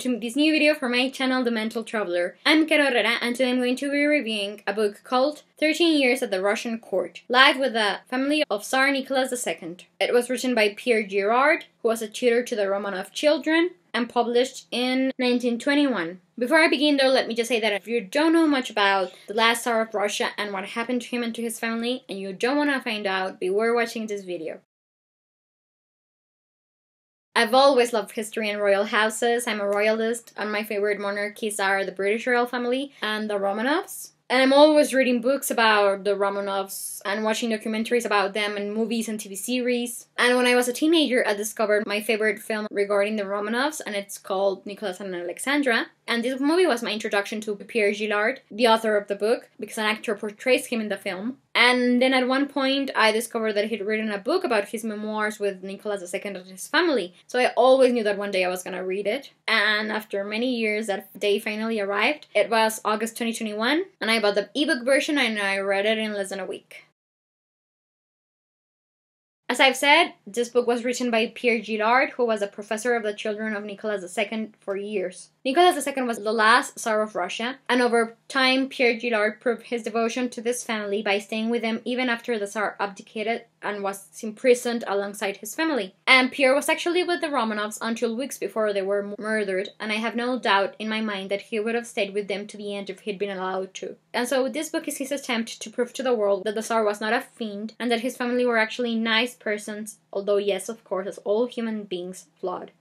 to this new video for my channel, The Mental Traveler. I'm Carolera, and today I'm going to be reviewing a book called 13 Years at the Russian Court, Life with the Family of Tsar Nicholas II. It was written by Pierre Gillard, who was a tutor to the Romanov children, and published in 1921. Before I begin though, let me just say that if you don't know much about the last Tsar of Russia and what happened to him and to his family, and you don't want to find out, beware watching this video. I've always loved history and royal houses. I'm a royalist, and my favorite monarchies are the British royal family and the Romanovs. And I'm always reading books about the Romanovs and watching documentaries about them and movies and TV series. And when I was a teenager, I discovered my favorite film regarding the Romanovs, and it's called Nicholas and Alexandra. And this movie was my introduction to Pierre Gillard, the author of the book, because an actor portrays him in the film. And then at one point, I discovered that he'd written a book about his memoirs with Nicholas II and his family. So I always knew that one day I was gonna read it. And after many years, that day finally arrived. It was August 2021, and I bought the ebook version and I read it in less than a week. As I've said, this book was written by Pierre Gillard, who was a professor of the children of Nicholas II for years. Nicholas II was the last Tsar of Russia, and over time Pierre Gillard proved his devotion to this family by staying with them even after the Tsar abdicated and was imprisoned alongside his family. And Pierre was actually with the Romanovs until weeks before they were murdered, and I have no doubt in my mind that he would have stayed with them to the end if he'd been allowed to. And so this book is his attempt to prove to the world that the Tsar was not a fiend, and that his family were actually nice persons, although yes, of course, as all human beings, flawed.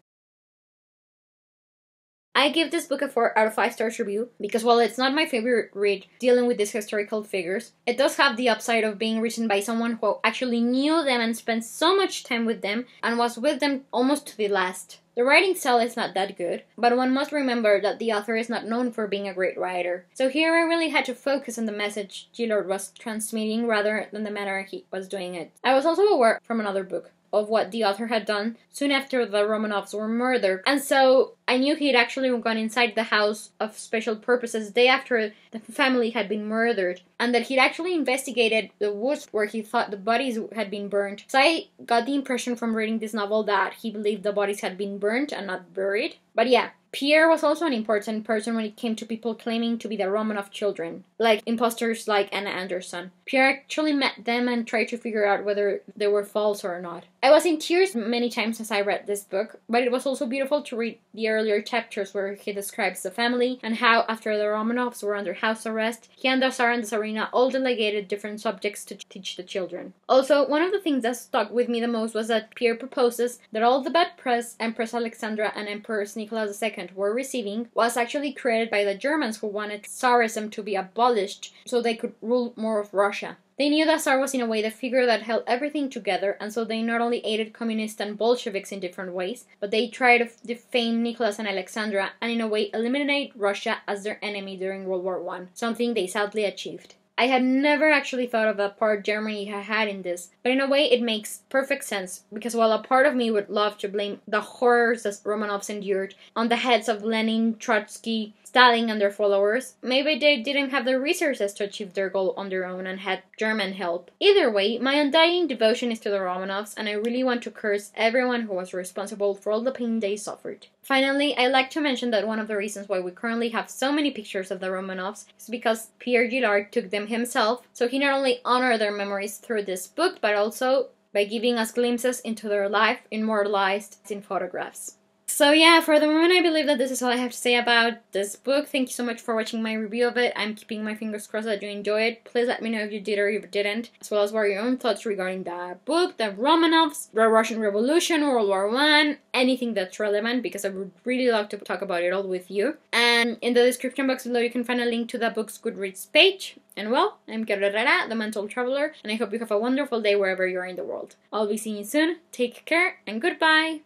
I give this book a 4 out of 5 stars review because while it's not my favorite read dealing with these historical figures, it does have the upside of being written by someone who actually knew them and spent so much time with them and was with them almost to the last. The writing style is not that good, but one must remember that the author is not known for being a great writer. So here I really had to focus on the message Gillard was transmitting rather than the manner he was doing it. I was also aware from another book of what the author had done soon after the Romanovs were murdered, and so I knew he had actually gone inside the house of special purposes the day after the family had been murdered, and that he'd actually investigated the woods where he thought the bodies had been burned. So I got the impression from reading this novel that he believed the bodies had been burnt and not buried. But yeah, Pierre was also an important person when it came to people claiming to be the Romanov children, like imposters like Anna Anderson. Pierre actually met them and tried to figure out whether they were false or not. I was in tears many times as I read this book, but it was also beautiful to read the earlier chapters where he describes the family and how, after the Romanovs were under house arrest, he and the Tsar and the Tsarina all delegated different subjects to teach the children. Also, one of the things that stuck with me the most was that Pierre proposes that all the bad press Empress Alexandra and Empress Nicholas II were receiving was actually created by the Germans who wanted Tsarism to be abolished so they could rule more of Russia. They knew that Tsar was in a way the figure that held everything together, and so they not only aided communists and Bolsheviks in different ways, but they tried to defame Nicholas and Alexandra and in a way eliminate Russia as their enemy during World War I, something they sadly achieved. I had never actually thought of the part Germany had in this, but in a way it makes perfect sense, because while a part of me would love to blame the horrors that Romanovs endured on the heads of Lenin, Trotsky, Stalin and their followers, maybe they didn't have the resources to achieve their goal on their own and had German help. Either way, my undying devotion is to the Romanovs, and I really want to curse everyone who was responsible for all the pain they suffered. Finally, I'd like to mention that one of the reasons why we currently have so many pictures of the Romanovs is because Pierre Gillard took them himself, so he not only honored their memories through this book, but also by giving us glimpses into their life immortalized in photographs. So yeah, for the moment I believe that this is all I have to say about this book. Thank you so much for watching my review of it. I'm keeping my fingers crossed that you enjoy it. Please let me know if you did or if you didn't, as well as what are your own thoughts regarding the book, the Romanovs, the Russian Revolution, World War I, anything that's relevant, because I would really love to talk about it all with you. And in the description box below you can find a link to the book's Goodreads page. And well, I'm Carolera, the Mental Traveler, and I hope you have a wonderful day wherever you are in the world. I'll be seeing you soon, take care, and goodbye!